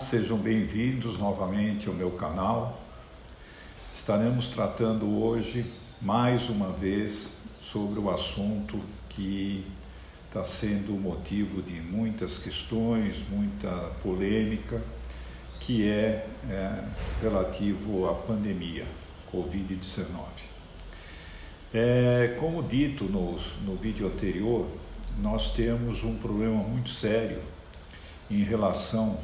sejam bem-vindos novamente ao meu canal. Estaremos tratando hoje, mais uma vez, sobre o assunto que está sendo motivo de muitas questões, muita polêmica, que é relativo à pandemia Covid-19. Como dito no vídeo anterior, nós temos um problema muito sério em relação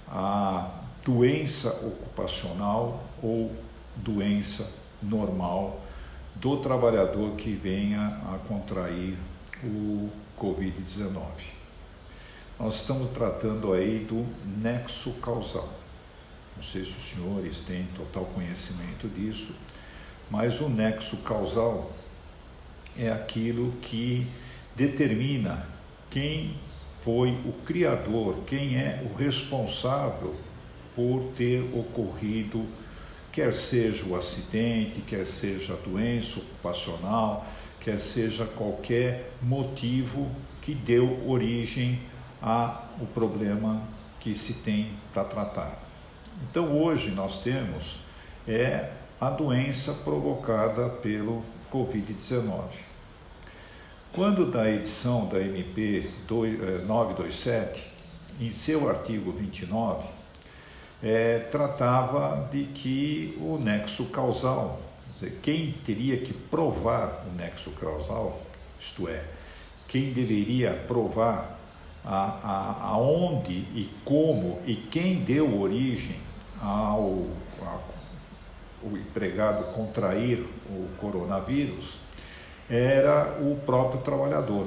à doença ocupacional ou doença normal do trabalhador que venha a contrair o Covid-19. Nós estamos tratando aí do nexo causal. Não sei se os senhores têm total conhecimento disso, mas o nexo causal é aquilo que determina quem foi o criador, quem é o responsável por ter ocorrido, quer seja o acidente, quer seja a doença ocupacional, quer seja qualquer motivo que deu origem ao problema que se tem para tratar. Então hoje nós temos a doença provocada pelo Covid-19. Quando da edição da MP 927, em seu artigo 29, tratava de que o nexo causal, quer dizer, quem teria que provar o nexo causal, isto é, quem deveria provar aonde e como e quem deu origem ao empregado contrair o coronavírus, era o próprio trabalhador.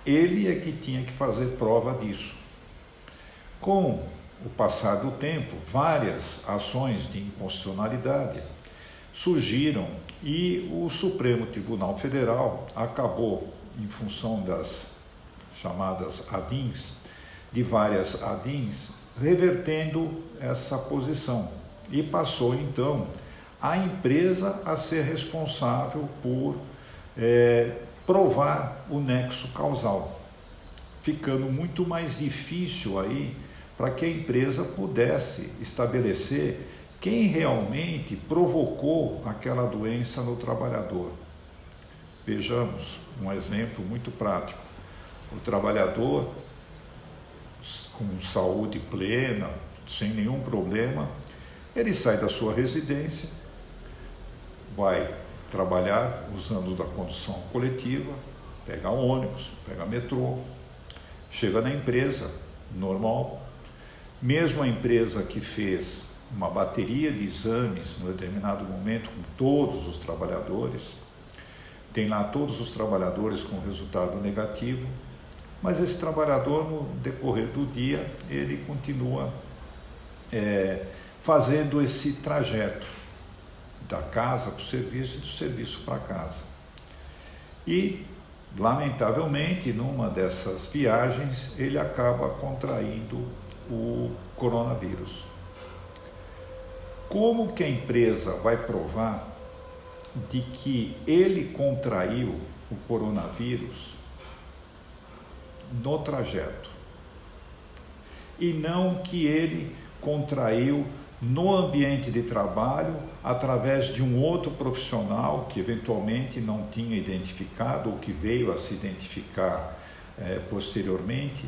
Ele é que tinha que fazer prova disso. Com o passar do tempo, várias ações de inconstitucionalidade surgiram e o Supremo Tribunal Federal acabou, em função das chamadas ADINs, de várias ADINs, revertendo essa posição e passou então a empresa a ser responsável por provar o nexo causal, ficando muito mais difícil aí para que a empresa pudesse estabelecer quem realmente provocou aquela doença no trabalhador. Vejamos um exemplo muito prático. O trabalhador com saúde plena, sem nenhum problema, ele sai da sua residência, vai trabalhar usando da condução coletiva, pega ônibus, pega metrô, chega na empresa, normal. Mesmo a empresa que fez uma bateria de exames no determinado momento com todos os trabalhadores, tem lá todos os trabalhadores com resultado negativo, mas esse trabalhador, no decorrer do dia, ele continua fazendo esse trajeto da casa para o serviço e do serviço para casa. E, lamentavelmente, numa dessas viagens, ele acaba contraindo o coronavírus. Como que a empresa vai provar de que ele contraiu o coronavírus no trajeto e não que ele contraiu no ambiente de trabalho através de um outro profissional que eventualmente não tinha identificado ou que veio a se identificar posteriormente?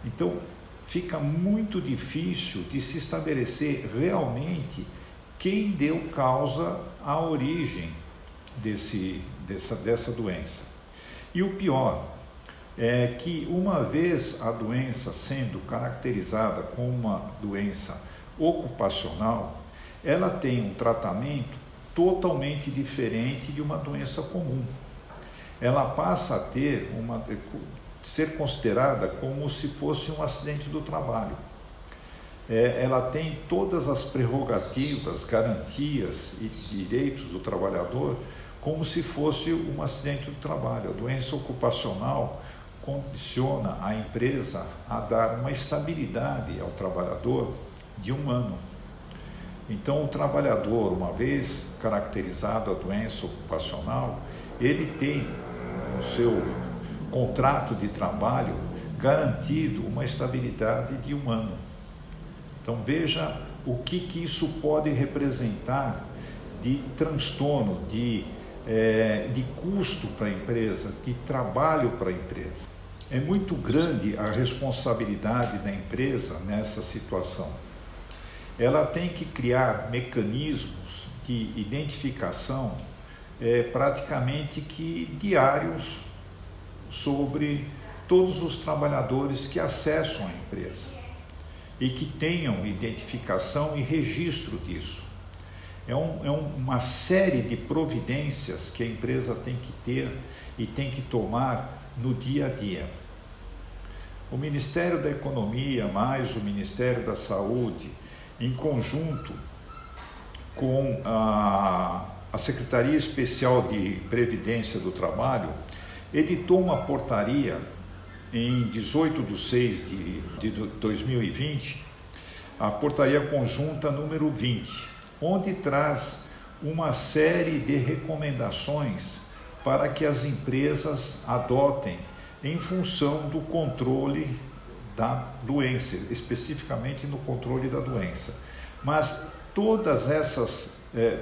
Então fica muito difícil de se estabelecer realmente quem deu causa à origem dessa doença. E o pior é que, uma vez a doença sendo caracterizada como uma doença ocupacional, ela tem um tratamento totalmente diferente de uma doença comum. Ela passa a ser considerada como se fosse um acidente do trabalho. Ela tem todas as prerrogativas, garantias e direitos do trabalhador como se fosse um acidente do trabalho. A doença ocupacional condiciona a empresa a dar uma estabilidade ao trabalhador de 1 ano. Então, o trabalhador, uma vez caracterizado a doença ocupacional, ele tem no seu contrato de trabalho garantido uma estabilidade de 1 ano. Então veja o que isso pode representar de transtorno, de custo para a empresa, de trabalho para a empresa. É muito grande a responsabilidade da empresa nessa situação. Ela tem que criar mecanismos de identificação praticamente que diários sobre todos os trabalhadores que acessam a empresa e que tenham identificação e registro disso. É uma série de providências que a empresa tem que ter e tem que tomar no dia a dia. O Ministério da Economia, mais o Ministério da Saúde, em conjunto com a Secretaria Especial de Previdência do Trabalho, editou uma portaria em 18/6 de 2020, a portaria conjunta número 20, onde traz uma série de recomendações para que as empresas adotem em função do controle da doença, especificamente no controle da doença. Mas todas essas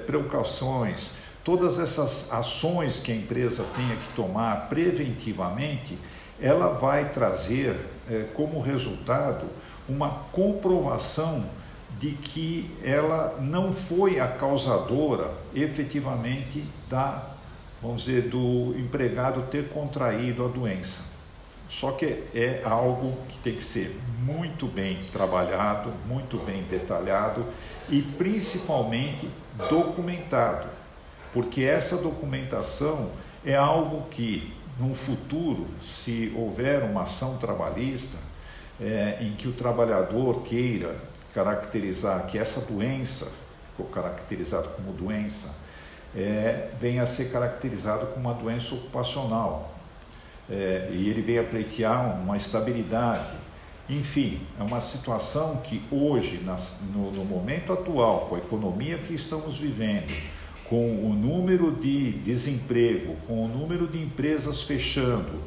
precauções, todas essas ações que a empresa tenha que tomar preventivamente, ela vai trazer como resultado uma comprovação de que ela não foi a causadora efetivamente do empregado ter contraído a doença. Só que é algo que tem que ser muito bem trabalhado, muito bem detalhado e principalmente documentado, porque essa documentação é algo que, no futuro, se houver uma ação trabalhista em que o trabalhador queira caracterizar que essa doença, ficou caracterizado como doença, venha a ser caracterizado como uma doença ocupacional, e ele venha pleitear uma estabilidade. Enfim, é uma situação que hoje, no momento atual, com a economia que estamos vivendo, com o número de desemprego, com o número de empresas fechando,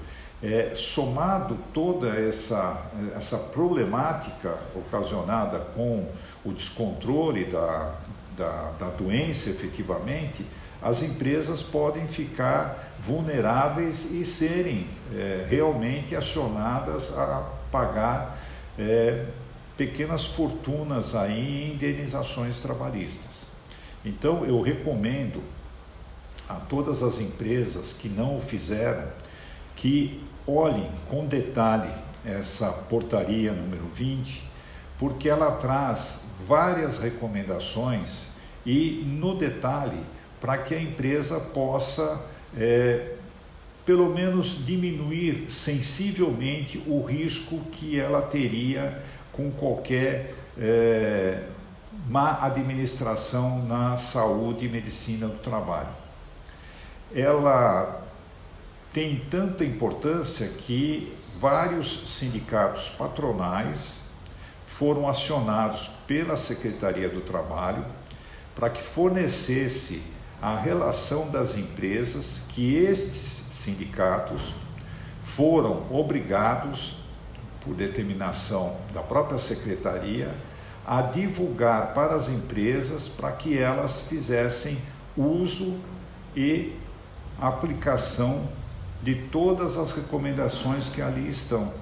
somado toda essa problemática ocasionada com o descontrole da doença efetivamente, as empresas podem ficar vulneráveis e serem realmente acionadas a pagar pequenas fortunas aí em indenizações trabalhistas. Então eu recomendo a todas as empresas que não o fizeram que olhem com detalhe essa portaria número 20, porque ela traz várias recomendações e no detalhe para que a empresa possa pelo menos diminuir sensivelmente o risco que ela teria com qualquer má administração na saúde e medicina do trabalho. Ela tem tanta importância que vários sindicatos patronais foram acionados pela Secretaria do Trabalho para que fornecesse a relação das empresas que estes sindicatos foram obrigados, por determinação da própria Secretaria, a divulgar para as empresas para que elas fizessem uso e aplicação de todas as recomendações que ali estão.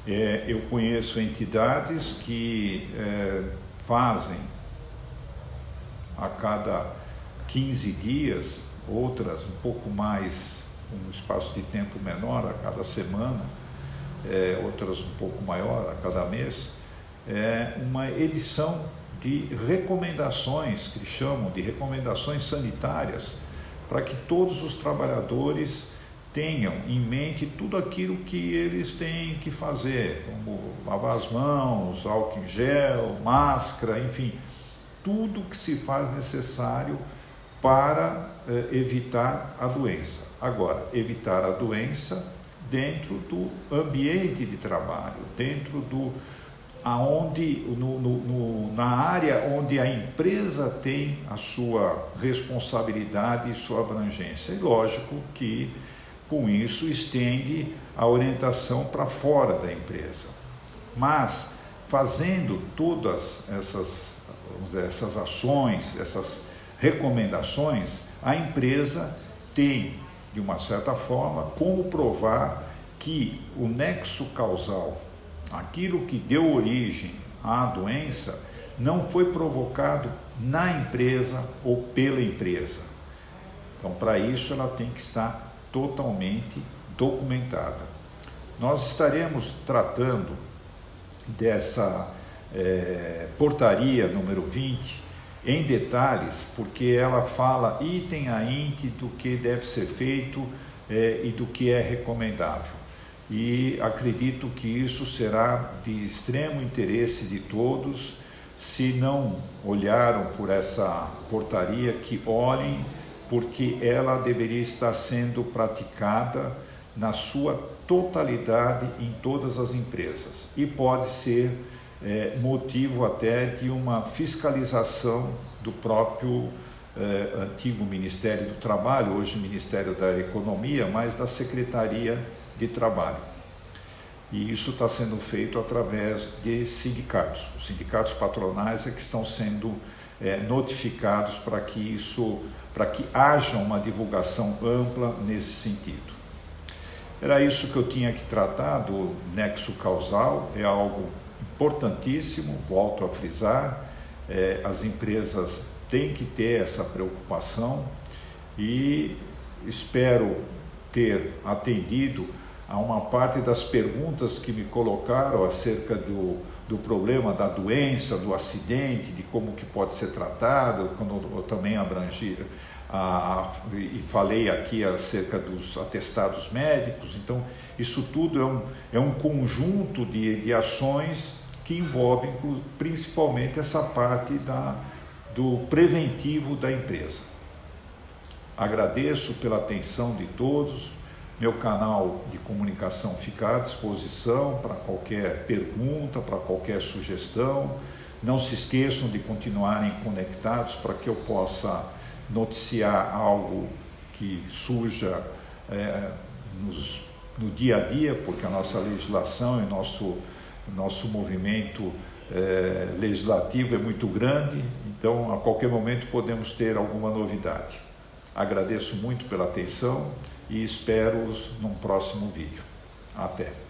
Eu conheço entidades que fazem a cada 15 dias, outras um pouco mais, um espaço de tempo menor, a cada semana, outras um pouco maior, a cada mês, uma edição de recomendações, que chamam de recomendações sanitárias, para que todos os trabalhadores tenham em mente tudo aquilo que eles têm que fazer, como lavar as mãos, álcool em gel, máscara, enfim, tudo que se faz necessário para evitar a doença. Agora, evitar a doença dentro do ambiente de trabalho, dentro na área onde a empresa tem a sua responsabilidade e sua abrangência. E lógico que com isso estende a orientação para fora da empresa. Mas fazendo todas essas, vamos dizer, essas ações, essas recomendações, a empresa tem, de uma certa forma, como provar que o nexo causal, aquilo que deu origem à doença, não foi provocado na empresa ou pela empresa. Então, para isso, ela tem que estar totalmente documentada. Nós estaremos tratando dessa portaria número 20 em detalhes, porque ela fala item a item do que deve ser feito e do que é recomendável. E acredito que isso será de extremo interesse de todos. Se não olharam por essa portaria, que olhem, porque ela deveria estar sendo praticada na sua totalidade em todas as empresas e pode ser motivo até de uma fiscalização do próprio antigo Ministério do Trabalho, hoje Ministério da Economia, mas da Secretaria de Trabalho. E isso está sendo feito através de sindicatos. Os sindicatos patronais é que estão sendo notificados para que haja uma divulgação ampla nesse sentido. Era isso que eu tinha que tratar do nexo causal, é algo importantíssimo, volto a frisar, as empresas têm que ter essa preocupação e espero ter atendido a uma parte das perguntas que me colocaram acerca do problema da doença, do acidente, de como que pode ser tratado, quando eu também abrangi e falei aqui acerca dos atestados médicos. Então, isso tudo é um conjunto de ações que envolvem principalmente essa parte do preventivo da empresa. Agradeço pela atenção de todos. Meu canal de comunicação fica à disposição para qualquer pergunta, para qualquer sugestão. Não se esqueçam de continuarem conectados para que eu possa noticiar algo que surja no dia a dia, porque a nossa legislação e nosso movimento legislativo é muito grande, então a qualquer momento podemos ter alguma novidade. Agradeço muito pela atenção e espero-os num próximo vídeo. Até!